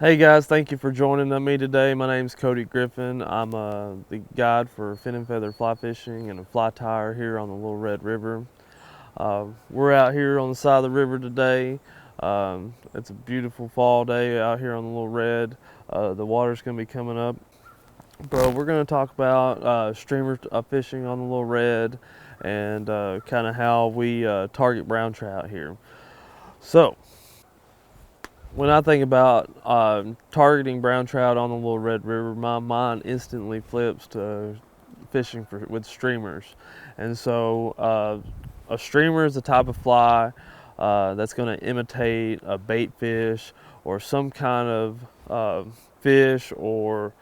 Hey guys, thank you for joining me today. My name's Cody Griffin. I'm the guide for fin and feather fly fishing and a fly tire here on the Little Red River. We're out here on the side of the river today. It's a beautiful fall day out here on the Little Red. The water's going to be coming up. But we're going to talk about streamer fishing on the Little Red and kind of how we target brown trout here. So, when I think about targeting brown trout on the Little Red River, my mind instantly flips to fishing with streamers. And so, a streamer is a type of fly that's going to imitate a bait fish or some kind of fish or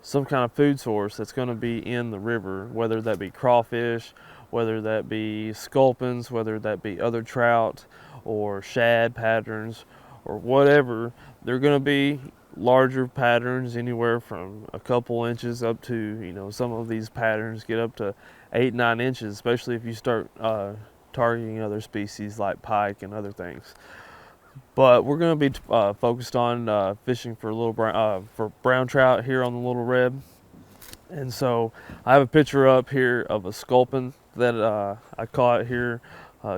some kind of food source that's going to be in the river, whether that be crawfish, whether that be sculpins, whether that be other trout or shad patterns or whatever. They're going to be larger patterns, anywhere from a couple inches up to, some of these patterns get up to 8-9 inches, especially if you start targeting other species like pike and other things. But we're going to be focused on fishing for for brown trout here on the Little Red. And so I have a picture up here of a sculpin that I caught here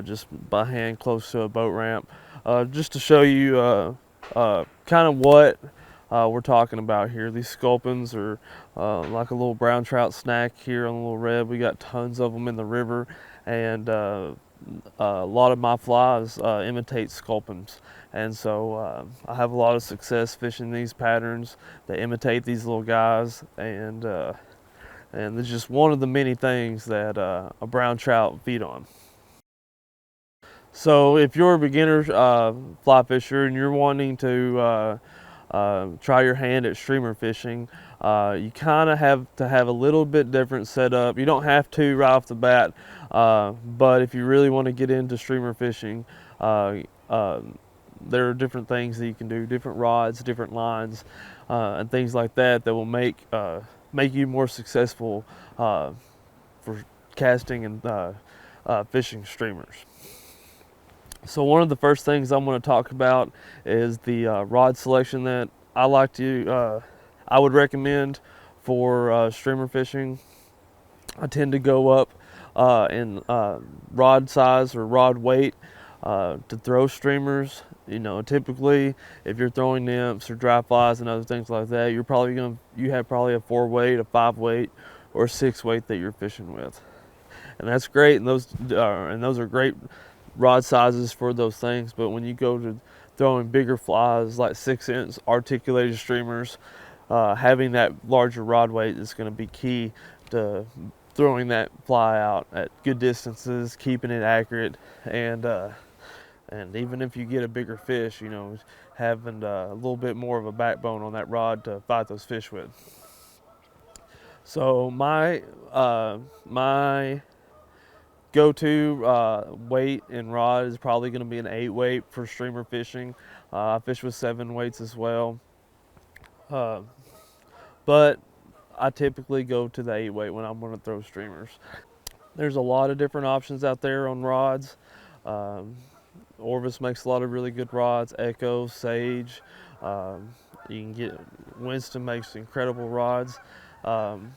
just by hand close to a boat ramp, just to show you kind of what we're talking about here. These sculpins are like a little brown trout snack here on the Little Red. We got tons of them in the river, and a lot of my flies imitate sculpins. And so I have a lot of success fishing these patterns that imitate these little guys, and it's just one of the many things that a brown trout feed on. So if you're a beginner fly fisher and you're wanting to try your hand at streamer fishing, you kind of have to have a little bit different setup. You don't have to right off the bat, but if you really want to get into streamer fishing, there are different things that you can do, different rods, different lines, and things like that that will make you more successful for casting and fishing streamers. So one of the first things I'm going to talk about is the rod selection that I would recommend for streamer fishing. I tend to go up in rod size or rod weight to throw streamers. Typically, if you're throwing nymphs or dry flies and other things like that, you have probably a 4 weight, a 5 weight, or a 6 weight that you're fishing with, and that's great. And those are great rod sizes for those things. But when you go to throwing bigger flies like 6-inch articulated streamers, having that larger rod weight is going to be key to throwing that fly out at good distances, keeping it accurate, and even if you get a bigger fish, having a little bit more of a backbone on that rod to fight those fish with. So my go-to weight and rod is probably going to be an 8 weight for streamer fishing. I fish with 7 weights as well, uh, but I typically go to the 8 weight when I'm going to throw streamers. There's a lot of different options out there on rods. Um, Orvis makes a lot of really good rods. Echo, Sage. You can get Winston makes incredible rods. Um,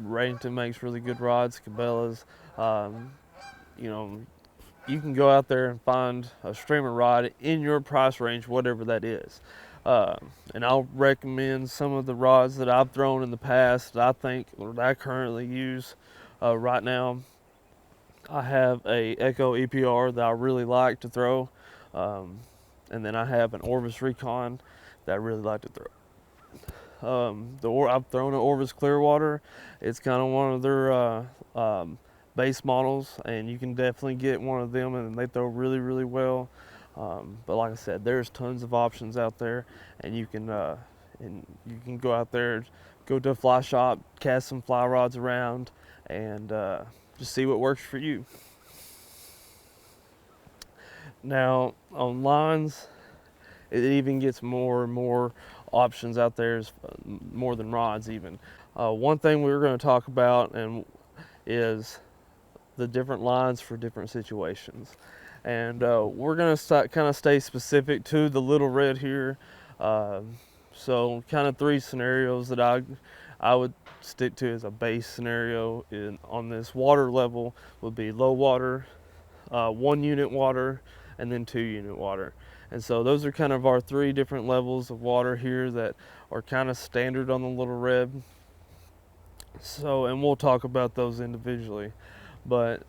Reddington makes really good rods. Cabela's. You know, you can go out there and find a streamer rod in your price range, whatever that is. And I'll recommend some of the rods that I've thrown in the past that I think, or that I currently use right now. I have a Echo EPR that I really like to throw, and then I have an Orvis Recon that I really like to throw. I've thrown an Orvis Clearwater. It's kind of one of their base models, and you can definitely get one of them, and they throw really, really well. But like I said, there's tons of options out there, and you can go out there, go to a fly shop, cast some fly rods around, and just see what works for you. Now on lines, it even gets more and more options out there, more than rods even. One thing we were going to talk about is the different lines for different situations, and we're going to kind of stay specific to the Little Red here. So kind of three scenarios that I would stick to as a base scenario on this water level would be low water, 1 unit water, and then 2 unit water. And so those are kind of our three different levels of water here that are kind of standard on the Little Red. So, and we'll talk about those individually. But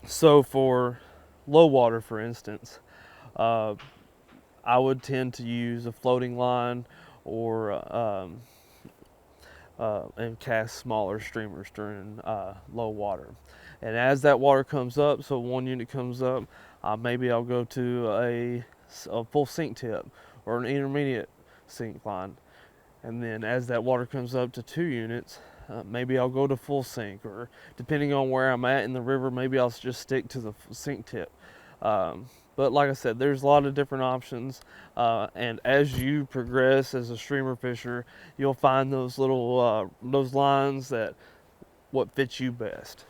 so for low water, for instance, uh, I would tend to use a floating line or and cast smaller streamers during low water. And as that water comes up, so 1 unit comes up, maybe I'll go to a full sink tip or an intermediate sink line. And then as that water comes up to 2 units, maybe I'll go to full sink, or depending on where I'm at in the river, maybe I'll just stick to the sink tip. Um, but like I said, there's a lot of different options, and as you progress as a streamer fisher, you'll find those little those lines that what fits you best.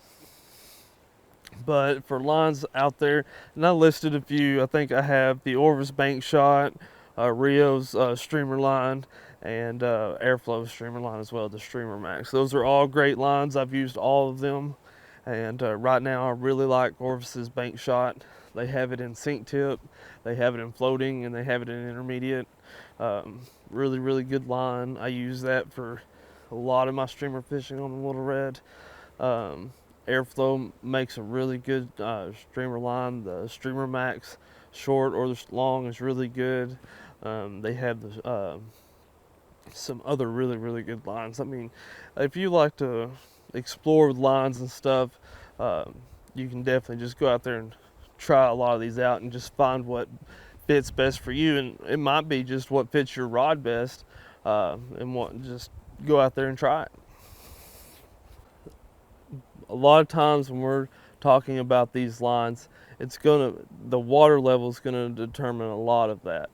But for lines out there, and I listed a few. I think I have the Orvis Bank Shot, Rio's streamer line, and Airflow streamer line as well, the Streamer Max. Those are all great lines. I've used all of them, and right now I really like Orvis's Bank Shot. They have it in sink tip, they have it in floating, and they have it in intermediate. Really, really good line. I use that for a lot of my streamer fishing on the Little Red. Um, Airflow makes a really good streamer line. The Streamer Max short or the long is really good. They have some other really, really good lines. I mean, if you like to explore with lines and stuff, you can definitely just go out there and try a lot of these out and just find what fits best for you. And it might be just what fits your rod best, and what just go out there and try it. A lot of times when we're talking about these lines, the water level is gonna determine a lot of that.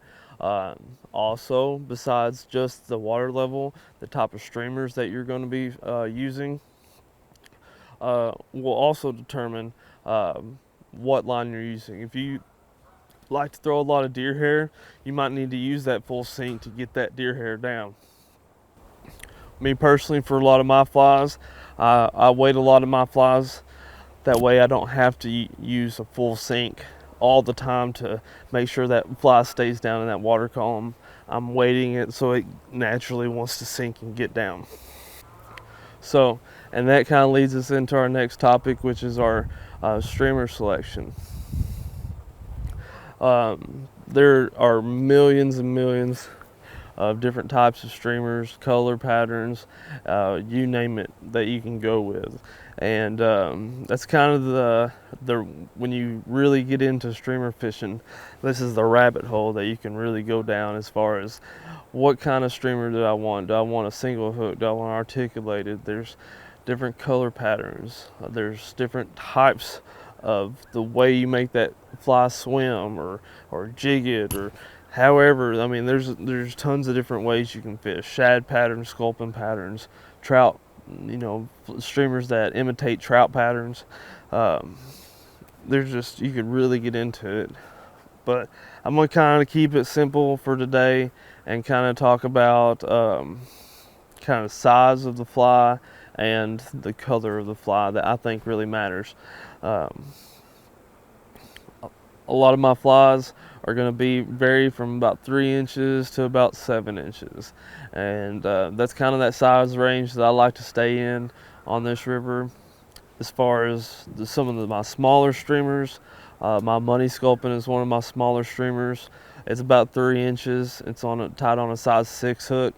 Also, besides just the water level, the type of streamers that you're going to be using will also determine what line you're using. If you like to throw a lot of deer hair, you might need to use that full sink to get that deer hair down. Me personally, for a lot of my flies, I weight a lot of my flies. That way I don't have to use a full sink all the time to make sure that fly stays down in that water column. I'm weighting it so it naturally wants to sink and get down. So, and that kind of leads us into our next topic, which is our streamer selection. There are millions and millions of different types of streamers, color patterns, you name it, that you can go with. And that's kind of the when you really get into streamer fishing, this is the rabbit hole that you can really go down as far as what kind of streamer do I want? Do I want a single hook? Do I want articulated? There's different color patterns. There's different types of the way you make that fly swim or jig it, or however. I mean, there's tons of different ways you can fish. Shad patterns, sculpin patterns, trout, streamers that imitate trout patterns. There's just, you could really get into it. But I'm going to kind of keep it simple for today and kind of talk about kind of size of the fly and the color of the fly that I think really matters. A lot of my flies are going to vary from about 3 inches to about 7 inches, and that's kind of that size range that I like to stay in on this river. As far as my smaller streamers, my Money Sculpin is one of my smaller streamers. It's about 3 inches. It's tied on a size 6 hook,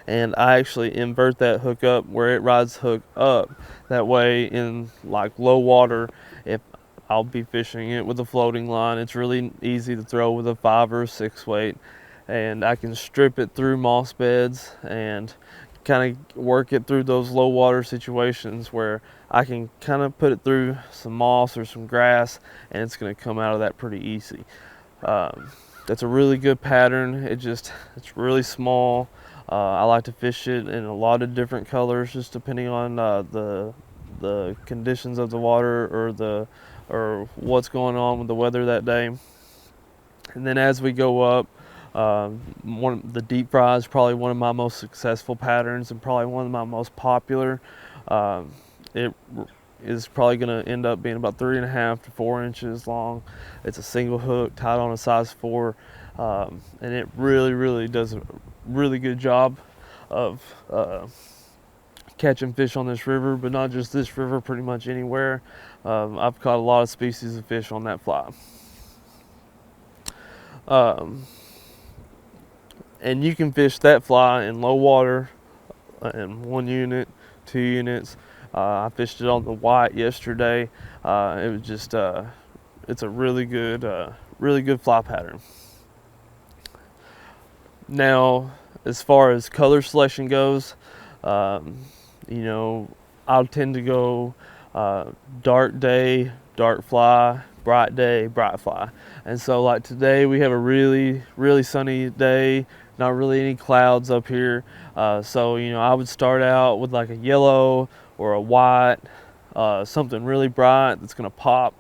and I actually invert that hook up where it rides the hook up. That way, in like low water, if I'll be fishing it with a floating line, it's really easy to throw with a 5 or a 6 weight, and I can strip it through moss beds and kind of work it through those low water situations where I can kind of put it through some moss or some grass, and it's going to come out of that pretty easy. That's a really good pattern. It's really small. I like to fish it in a lot of different colors, just depending on the conditions of the water or what's going on with the weather that day. And then as we go up, The deep fry is probably one of my most successful patterns and probably one of my most popular. It is probably going to end up being about 3.5 to 4 inches long. It's a single hook tied on a size 4, and it really does a really good job of catching fish on this river, but not just this river, pretty much anywhere. I've caught a lot of species of fish on that fly. And you can fish that fly in low water in 1 unit, 2 units. I fished it on the white yesterday. It was just, it's a really good fly pattern. Now, as far as color selection goes, you know, I'll tend to go dark day, dark fly, bright day, bright fly. And so like today we have a really sunny day, not really any clouds up here. So, you know, I would start out with like a yellow or a white, something really bright that's gonna pop.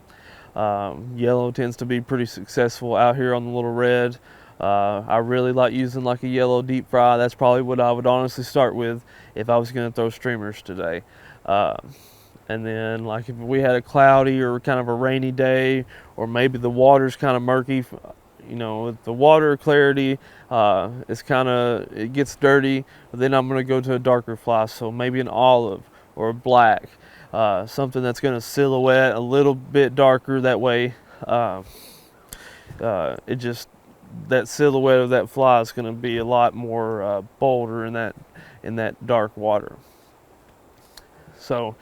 Yellow tends to be pretty successful out here on the Little Red. I really like using like a yellow deep fry. That's probably what I would honestly start with if I was going to throw streamers today. And then like if we had a cloudy or kind of a rainy day, or maybe the water's kind of murky, you know, with the water clarity, it gets dirty, then I'm going to go to a darker fly. So maybe an olive or a black, something that's going to silhouette a little bit darker. That way, that silhouette of that fly is going to be a lot more bolder in that dark water. So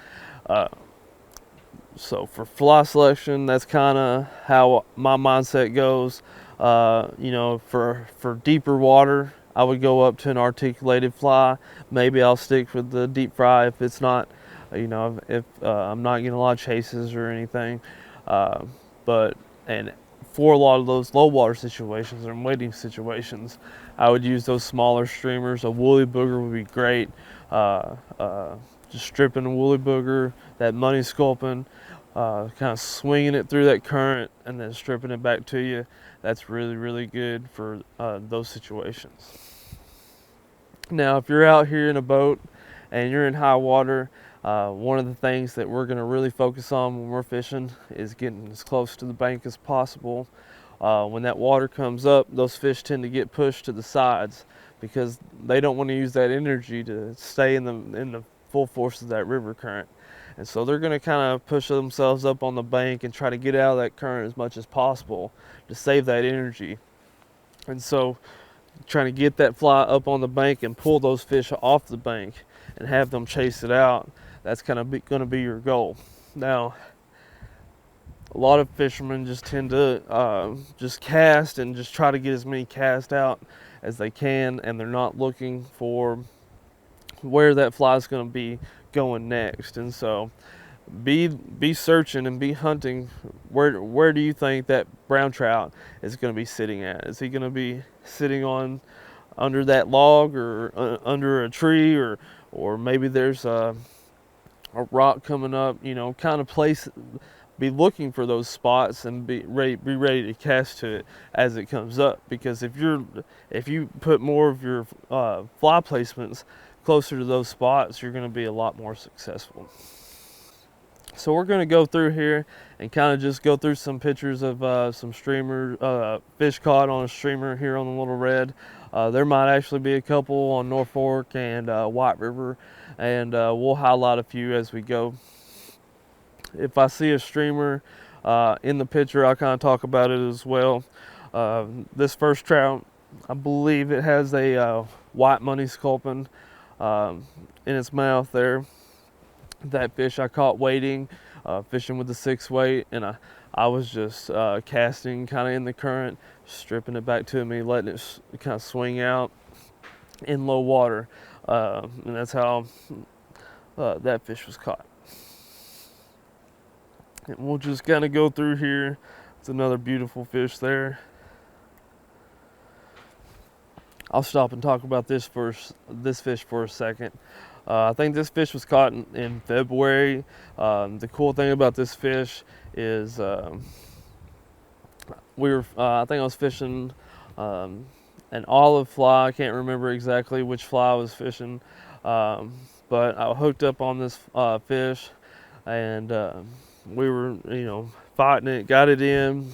for fly selection, that's kind of how my mindset goes. You know, for deeper water, I would go up to an articulated fly. Maybe I'll stick with the deep fry if it's not, you know, if I'm not getting a lot of chases or anything. And for a lot of those low water situations or wading situations, I would use those smaller streamers. A woolly booger would be great. Just stripping a woolly booger, that money sculpin, kind of swinging it through that current and then stripping it back to you. That's really good for those situations. Now, if you're out here in a boat and you're in high water, one of the things that we're going to really focus on when we're fishing is getting as close to the bank as possible. When that water comes up, those fish tend to get pushed to the sides because they don't want to use that energy to stay in the full force of that river current. And so they're going to kind of push themselves up on the bank and try to get out of that current as much as possible to save that energy. And so trying to get that fly up on the bank and pull those fish off the bank and have them chase it out, that's kind of going to be your goal. Now, a lot of fishermen just tend to just cast and just try to get as many cast out as they can, and they're not looking for where that fly is going to be going next. And so be searching and be hunting. Where do you think that brown trout is going to be sitting at? Is he going to be sitting under that log or under a tree, or maybe there's a rock coming up? You know, kind of be looking for those spots and be ready to cast to it as it comes up. Because if you put more of your fly placements closer to those spots, you're going to be a lot more successful. So we're going to go through here and kind of just go through some pictures of some fish caught on a streamer here on the Little Red. There might actually be a couple on North Fork and White River, and we'll highlight a few as we go. If I see a streamer in the picture, I'll kind of talk about it as well. This first trout, I believe it has a white money sculpin in its mouth there. That fish I caught wading, fishing with the 6-weight, and I was just casting kind of in the current, stripping it back to me, letting it kind of swing out in low water, and that's how that fish was caught. And we'll just kind of go through here. It's another beautiful fish there. I'll stop and talk about this fish for a second. I think this fish was caught in February. The cool thing about this fish is I think I was fishing an olive fly. I can't remember exactly which fly I was fishing, but I hooked up on this fish, and we were, fighting it, got it in,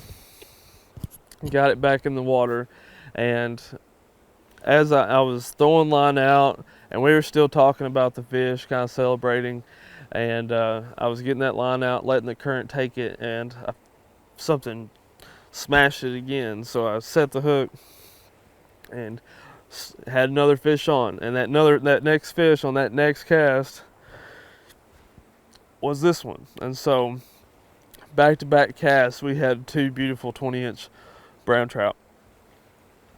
got it back in the water, and as I was throwing line out, and we were still talking about the fish, kind of celebrating, and I was getting that line out, letting the current take it, and something smashed it again. So I set the hook and had another fish on, and that next fish on that next cast was this one. And so back-to-back casts, we had two beautiful 20-inch brown trout.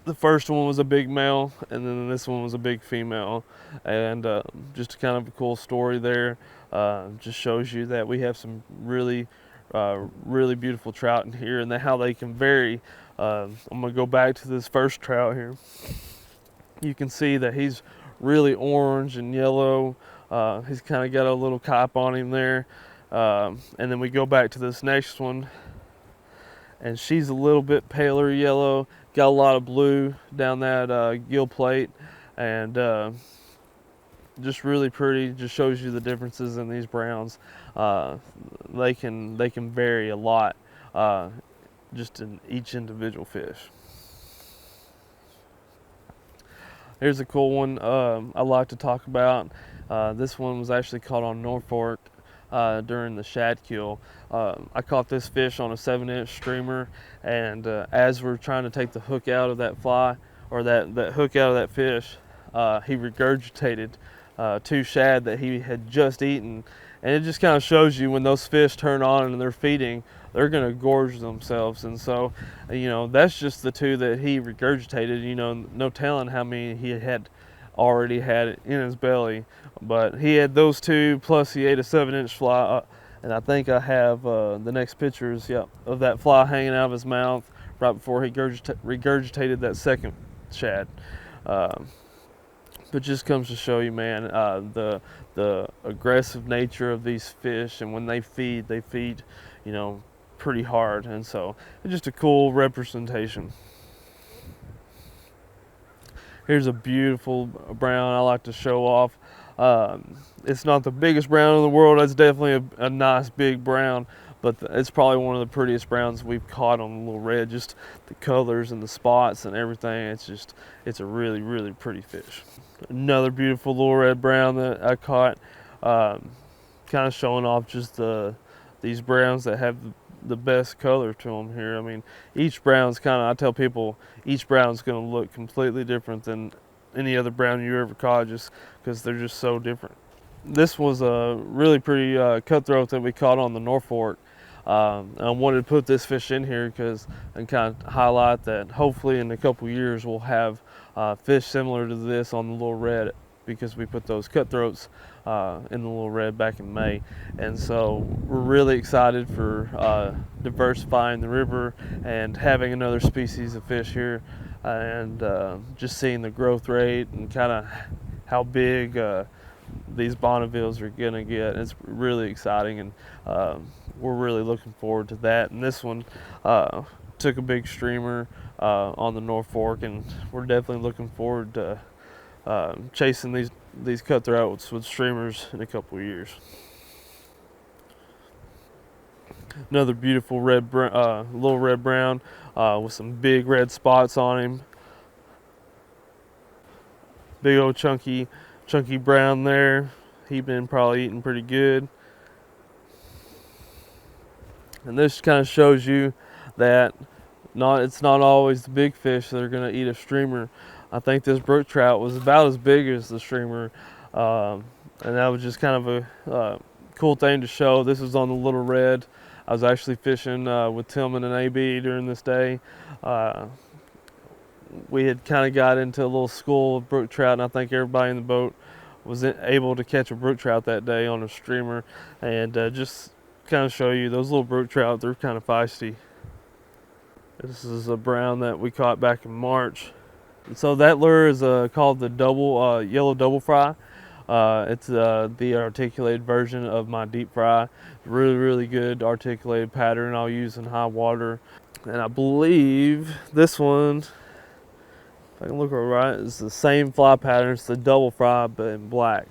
The first one was a big male, and then this one was a big female, and just kind of a cool story there. Just shows you that we have some really beautiful trout in here, and how they can vary. I'm gonna go back to this first trout here. You can see that he's really orange and yellow. He's kind of got a little cap on him there, and then we go back to this next one, and she's a little bit paler yellow, got a lot of blue down that gill plate, and just really pretty. Just shows you the differences in these browns. They can vary a lot, just in each individual fish. Here's a cool one I like to talk about. This one was actually caught on North Fork during the shad kill. I caught this fish on a 7-inch streamer, and as we're trying to take the hook out of that fly, or that hook out of that fish, he regurgitated 2 shad that he had just eaten. And it just kind of shows you when those fish turn on and they're feeding, they're going to gorge themselves. And so, that's just the 2 that he regurgitated. No telling how many he had already had in his belly. But he had those 2, plus he ate a 7-inch fly. And I think I have the next pictures, of that fly hanging out of his mouth right before he regurgitated that second shad. But just comes to show you, man, the aggressive nature of these fish, and when they feed, pretty hard. And so it's just a cool representation. Here's a beautiful brown I like to show off. It's not the biggest brown in the world. It's definitely a nice big brown, but it's probably one of the prettiest browns we've caught on the Little Red. Just the colors and the spots and everything. It's a really, really pretty fish. Another beautiful Little Red brown that I caught, kind of showing off just these browns that have the best color to them here. I mean, each brown's I tell people, each brown's going to look completely different than any other brown you ever caught, just because they're just so different. This was a really pretty cutthroat that we caught on the North Fork. I wanted to put this fish in here and kind of highlight that hopefully in a couple years we'll have fish similar to this on the Little Red, because we put those cutthroats in the Little Red back in May. And so we're really excited for diversifying the river and having another species of fish here, and just seeing the growth rate and kind of how big these Bonnevilles are gonna get. It's really exciting, and we're really looking forward to that. And this one took a big streamer on the North Fork, and we're definitely looking forward to chasing these cutthroats with streamers in a couple of years. Another beautiful little red brown with some big red spots on him. Big old chunky brown there. He's been probably eating pretty good. And this kind of shows you that it's not always the big fish that are going to eat a streamer. I think this brook trout was about as big as the streamer, and that was just kind of a cool thing to show. This was on the Little Red. I was actually fishing with Tillman and AB during this day. We had kind of got into a little school of brook trout, and I think everybody in the boat was able to catch a brook trout that day on a streamer. And just kind of show you those little brook trout, they're kind of feisty. This is a brown that we caught back in March. So that lure is called the yellow double fry. It's the articulated version of my deep fry. Really, really good articulated pattern I'll use in high water. And I believe this one If I can look right, it's the same fly pattern. It's the double fry, but in black.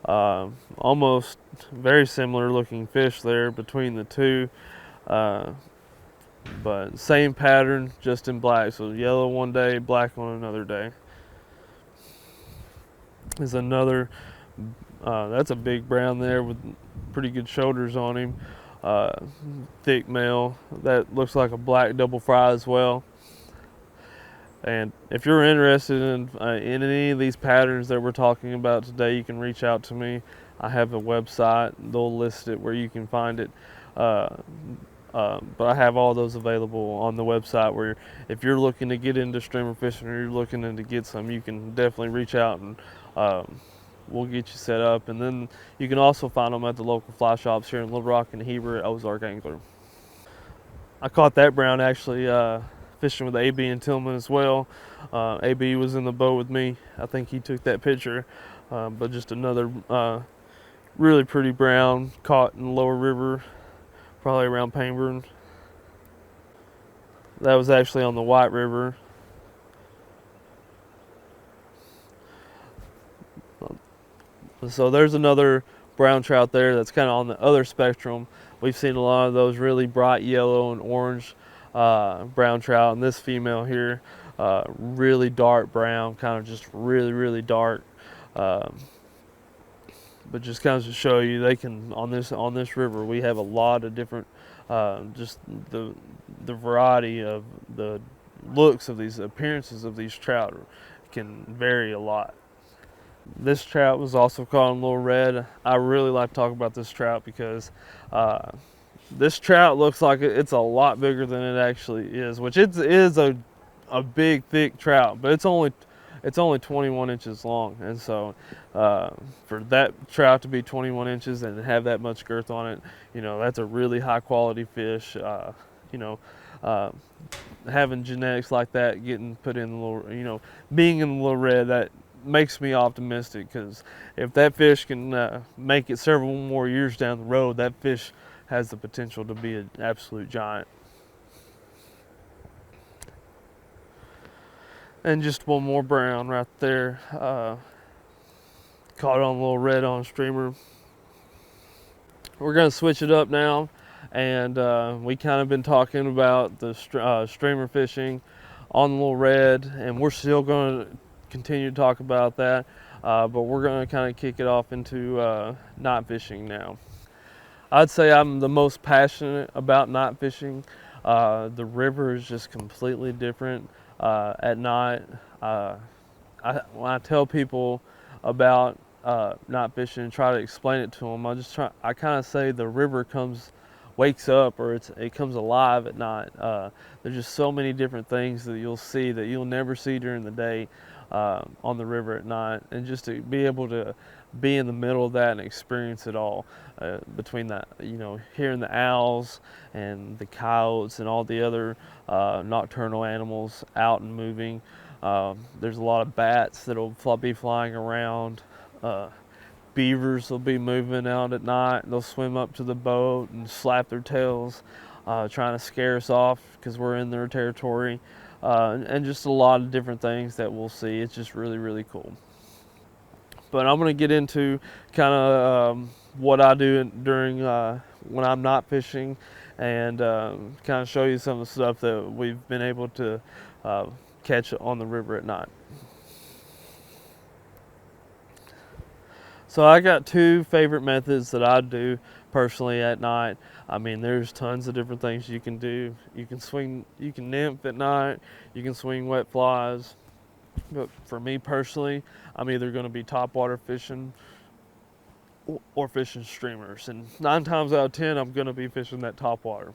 Almost very similar looking fish there between the two, uh, but same pattern, just in black. So yellow one day, black on another day. Is another. That's a big brown there with pretty good shoulders on him. Uh, Thick male. That looks like a black double fry as well. And if you're interested in any of these patterns that we're talking about today, you can reach out to me. I have a website; they'll list it where you can find it. Uh, but I have all those available on the website. Where if you're looking to get into streamer fishing or you're looking to get some, you can definitely reach out and we'll get you set up. And then you can also find them at the local fly shops here in Little Rock and Heber at Ozark Angler. I caught that brown actually fishing with AB and Tillman as well. AB was in the boat with me. I think he took that picture. But just another really pretty brown caught in the lower river, probably around Payburn. That was actually on the White River. So there's another brown trout there that's kind of on the other spectrum. We've seen a lot of those really bright yellow and orange brown trout, and this female here, really dark brown, kind of just really dark. Um, but just kind of to show you, they can on this river we have a lot of different, just the variety of the looks of these appearances of these trout can vary a lot. This trout was also caught in Little Red. I really like to talk about this trout because this trout looks like it's a lot bigger than it actually is, which it is a big, thick trout, but it's only 21 inches long, and so for that trout to be 21 inches and have that much girth on it, that's a really high quality fish. You know, uh, Having genetics like that getting put in the little, being in the Little Red, that makes me optimistic because if that fish can make it several more years down the road, that fish has the potential to be an absolute giant. And just one more brown right there. Caught on a Little Red on streamer. We're going to switch it up now, and we kind of been talking about the streamer fishing on the Little Red, and we're still going to continue to talk about that, but we're going to kind of kick it off into night fishing now. I'd say I'm the most passionate about night fishing. The river is just completely different at night. When I tell people about night fishing and try to explain it to them, I kind of say the river wakes up, or it comes alive at night. There's just so many different things that you'll see that you'll never see during the day on the river at night, and just to be able to be in the middle of that and experience it all, between that, hearing the owls and the coyotes and all the other nocturnal animals out and moving. There's a lot of bats that'll be flying around. Beavers will be moving out at night. They'll swim up to the boat and slap their tails, trying to scare us off because we're in their territory. And just a lot of different things that we'll see. It's just really cool. But I'm going to get into kind of what I do during when I'm not fishing, and kind of show you some of the stuff that we've been able to catch on the river at night. So I got two favorite methods that I do personally at night. I mean, there's tons of different things you can do. You can nymph at night, you can swing wet flies. But for me personally, I'm either going to be topwater fishing or fishing streamers. And 9 times out of 10, I'm going to be fishing that topwater.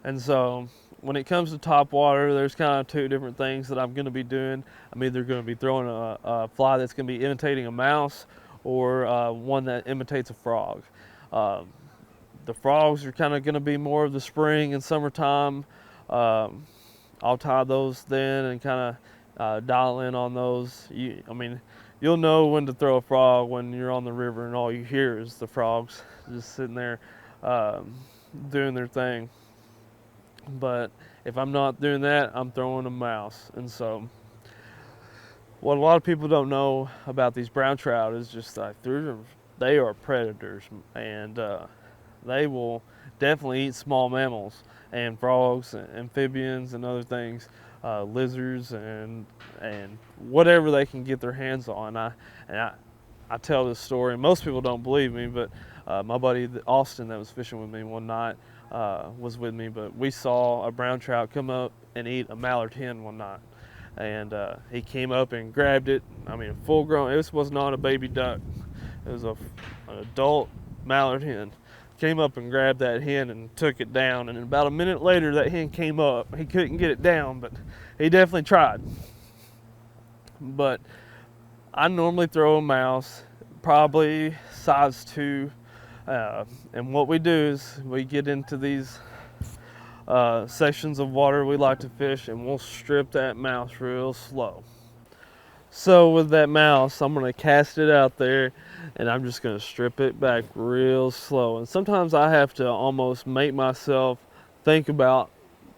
And so when it comes to topwater, there's kind of two different things that I'm going to be doing. I'm either going to be throwing a fly that's going to be imitating a mouse, or one that imitates a frog. The frogs are kind of going to be more of the spring and summertime. I'll tie those then and kind of dial in on those. You'll know when to throw a frog when you're on the river and all you hear is the frogs just sitting there doing their thing. But If I'm not doing that, I'm throwing a mouse. And so what a lot of people don't know about these brown trout is just like they are predators, and they will definitely eat small mammals and frogs and amphibians and other things, lizards and whatever they can get their hands on. I tell this story, and most people don't believe me, but my buddy Austin that was fishing with me one night was with me, but we saw a brown trout come up and eat a mallard hen one night. And he came up and grabbed it. I mean, full grown. This was not a baby duck. It was an adult mallard hen. Came up and grabbed that hen and took it down. And about a minute later, that hen came up. He couldn't get it down, but he definitely tried. But I normally throw a mouse, probably size 2. And what we do is we get into these sections of water we like to fish, and we'll strip that mouse real slow. So with that mouse, I'm going to cast it out there, and I'm just going to strip it back real slow. And sometimes I have to almost make myself think about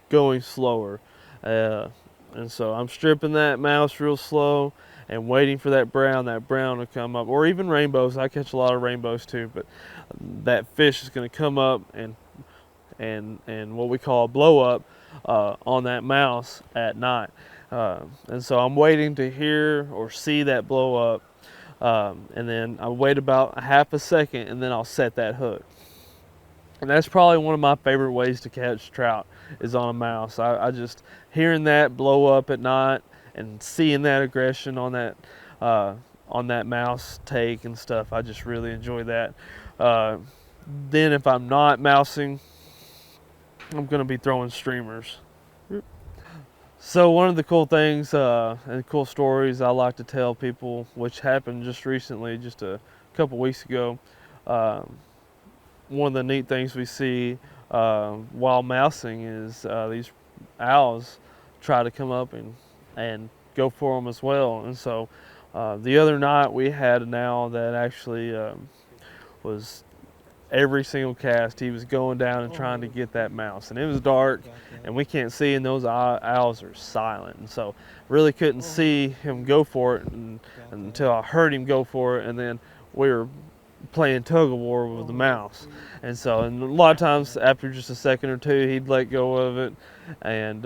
going slower. And so I'm stripping that mouse real slow and waiting for that brown to come up, or even rainbows. I catch a lot of rainbows too, but that fish is going to come up and what we call a blow up on that mouse at night. And so I'm waiting to hear or see that blow up, and then I wait about a half a second, and then I'll set that hook. And that's probably one of my favorite ways to catch trout is on a mouse. I just hearing that blow up at night and seeing that aggression on that mouse take and stuff. I just really enjoy that. Then if I'm not mousing, I'm going to be throwing streamers. So one of the cool things and cool stories I like to tell people, which happened just recently, just a couple weeks ago, one of the neat things we see while mousing is these owls try to come up and go for them as well. And so the other night we had an owl that actually was every single cast he was going down and trying to get that mouse, and it was dark and we can't see, and those owls are silent, and so really couldn't see him go for it until I heard him go for it, and then we were playing tug of war with the mouse. And so, and a lot of times after just a second or two, he'd let go of it, and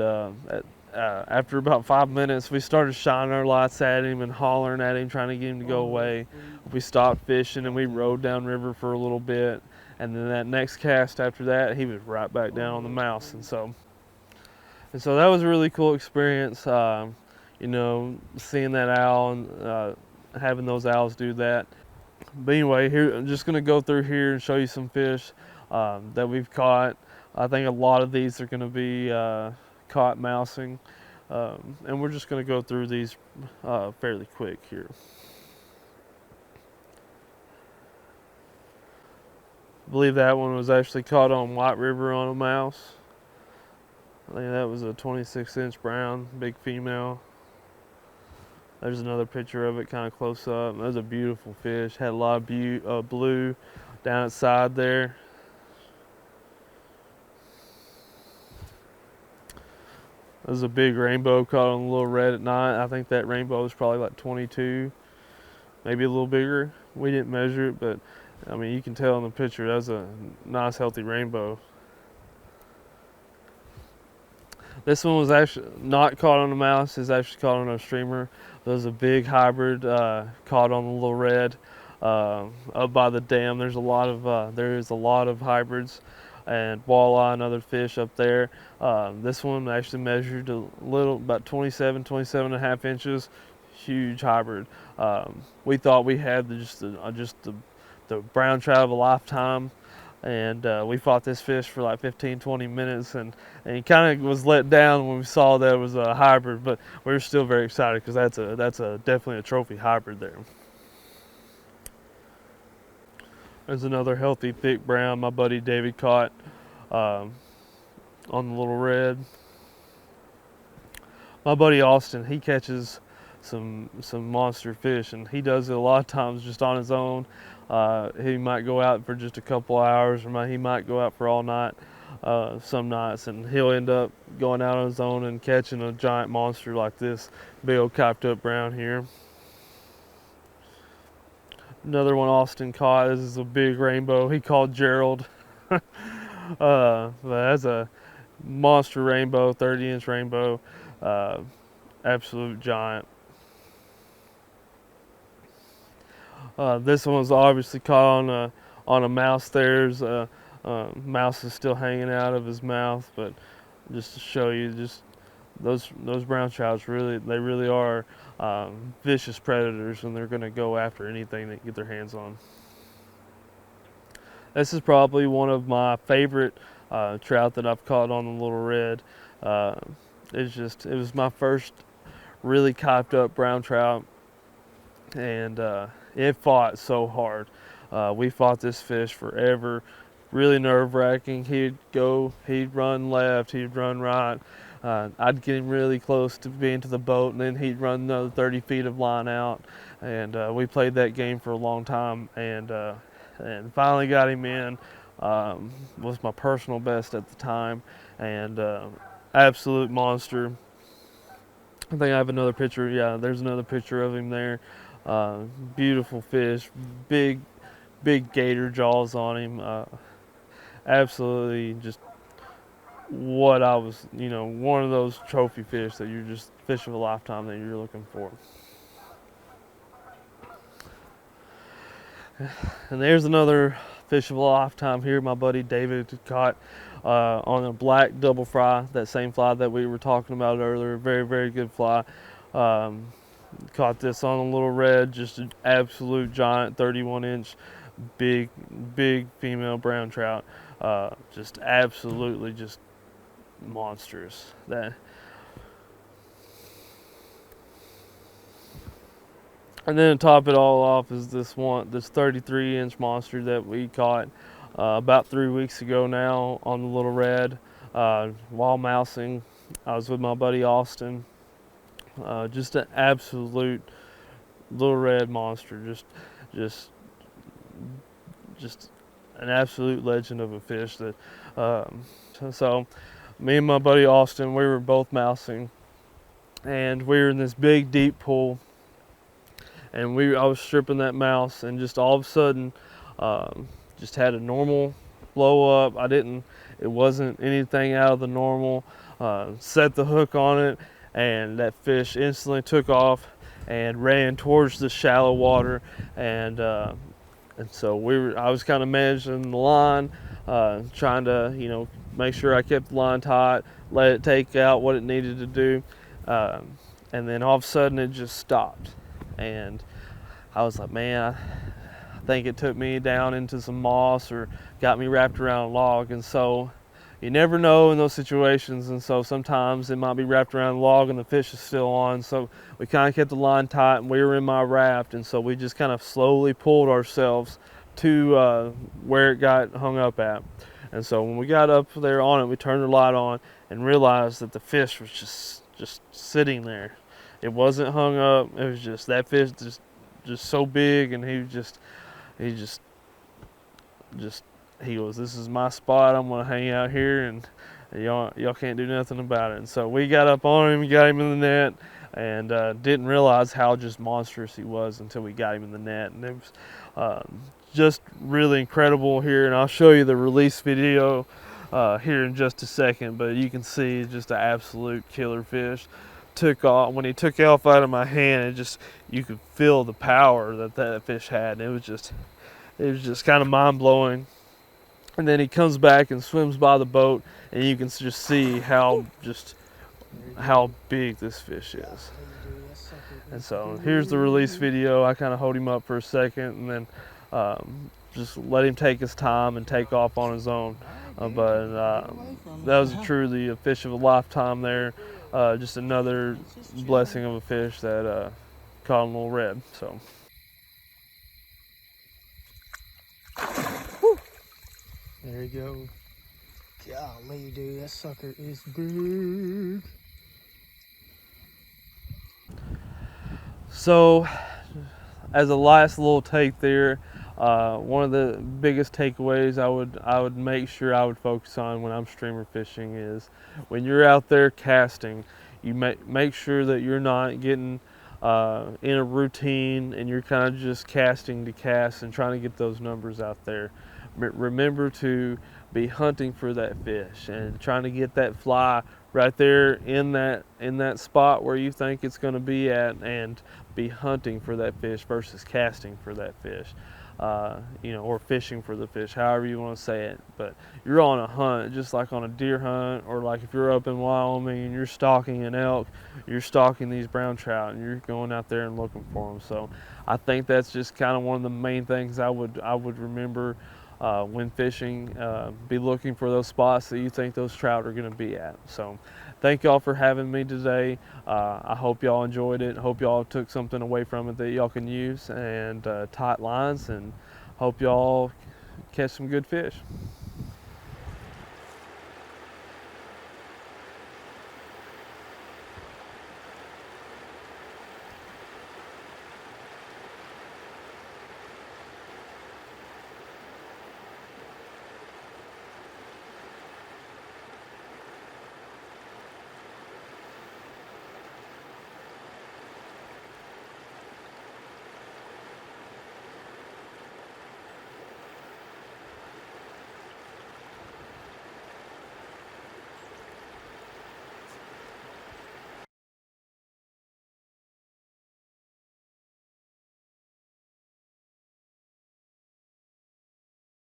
after about 5 minutes, we started shining our lights at him and hollering at him, trying to get him to go away. We stopped fishing and we rode downriver for a little bit, and then that next cast after that, he was right back down on the mouse. And so that was a really cool experience, you know, seeing that owl and having those owls do that. But anyway, here I'm just going to go through here and show you some fish that we've caught. I think a lot of these are going to be caught mousing, and we're just going to go through these fairly quick here. I believe that one was actually caught on White River on a mouse. I think that was a 26-inch brown, big female. There's another picture of it kind of close up. That was a beautiful fish. Had a lot of blue down its side there. That was a big rainbow caught on a little red at night. I think that rainbow was probably like 22, maybe a little bigger. We didn't measure it, but I mean, you can tell in the picture that was a nice, healthy rainbow. This one was actually not caught on a mouse. It's actually caught on a streamer. There's a big hybrid caught on the little red up by the dam. There is a lot of hybrids and walleye and other fish up there. This one actually measured a little, about 27 and a half inches. Huge hybrid. We thought we had just the brown trout of a lifetime. And we fought this fish for like 15-20 minutes, and he kind of was let down when we saw that it was a hybrid, but we were still very excited because that's definitely a trophy hybrid there. There's another healthy thick brown my buddy David caught on the little red. My buddy Austin, he catches some monster fish, and he does it a lot of times just on his own. He might go out for just a couple hours, or he might go out for all night. some nights, and he'll end up going out on his own and catching a giant monster like this big old copped up brown here. Another one Austin caught. This is a big rainbow. He called Gerald. But that's a monster rainbow, 30-inch rainbow, absolute giant. This one was obviously caught on a mouse. There's mouse is still hanging out of his mouth, but just to show you, just those brown trouts really are vicious predators, and they're going to go after anything they get their hands on. This is probably one of my favorite trout that I've caught on the Little Red. It was my first really copped up brown trout, and it fought so hard. We fought this fish forever, really nerve-wracking. He'd run left, he'd run right. I'd get him really close to being to the boat, and then he'd run another 30 feet of line out. And we played that game for a long time, and finally got him in. Was my personal best at the time, and absolute monster. I think I have another picture. Yeah, there's another picture of him there. Beautiful fish, big gator jaws on him. Absolutely just what I was, one of those trophy fish that you're just fish of a lifetime that you're looking for. And there's another fish of a lifetime here. My buddy David caught on a black double fry, that same fly that we were talking about earlier. Very good fly. Caught this on a Little Red, just an absolute giant 31-inch big female brown trout. Just absolutely just monstrous. And then to top it all off is this 33-inch monster that we caught about 3 weeks ago now on the Little Red while mousing. I was with my buddy Austin. Just an absolute Little Red monster. Just an absolute legend of a fish. So me and my buddy Austin, we were both mousing, and we were in this big deep pool. And I was stripping that mouse, and just all of a sudden, just had a normal blow up. It wasn't anything out of the normal. Set the hook on it, and that fish instantly took off and ran towards the shallow water. And so I was kind of managing the line, trying to, make sure I kept the line tight, let it take out what it needed to do. And then all of a sudden it just stopped. And I was like, man, I think it took me down into some moss or got me wrapped around a log. And so you never know in those situations. And so sometimes it might be wrapped around a log and the fish is still on. So we kind of kept the line tight, and we were in my raft. And so we just kind of slowly pulled ourselves to where it got hung up at. And so when we got up there on it, we turned the light on and realized that the fish was just sitting there. It wasn't hung up. It was just that fish just so big, and he goes, this is my spot. I'm gonna hang out here, and y'all can't do nothing about it. And so we got up on him, got him in the net, and didn't realize how just monstrous he was until we got him in the net. And it was just really incredible here. And I'll show you the release video here in just a second, but you can see just an absolute killer fish. Took off. When he took off out of my hand, you could feel the power that fish had. And it was just kind of mind-blowing. And then he comes back and swims by the boat, and you can just see how big this fish is. And so here's the release video. I kind of hold him up for a second, and then just let him take his time and take off on his own. But that was truly a fish of a lifetime there. Just another blessing of a fish that caught a Little Red. So, there you go. Golly, dude, that sucker is big. So, as a last little take there, One of the biggest takeaways I would make sure I would focus on when I'm streamer fishing is when you're out there casting, you make sure that you're not getting in a routine and you're kind of just casting to cast and trying to get those numbers out there. Remember to be hunting for that fish and trying to get that fly right there in that spot where you think it's going to be at, and be hunting for that fish versus casting for that fish. Or fishing for the fish, however you want to say it. But you're on a hunt, just like on a deer hunt, or like if you're up in Wyoming and you're stalking an elk, you're stalking these brown trout, and you're going out there and looking for them. So I think that's just kind of one of the main things I would remember when fishing. Be looking for those spots that you think those trout are going to be at. So thank y'all for having me today. I hope y'all enjoyed it. Hope y'all took something away from it that y'all can use, and tight lines, and hope y'all catch some good fish.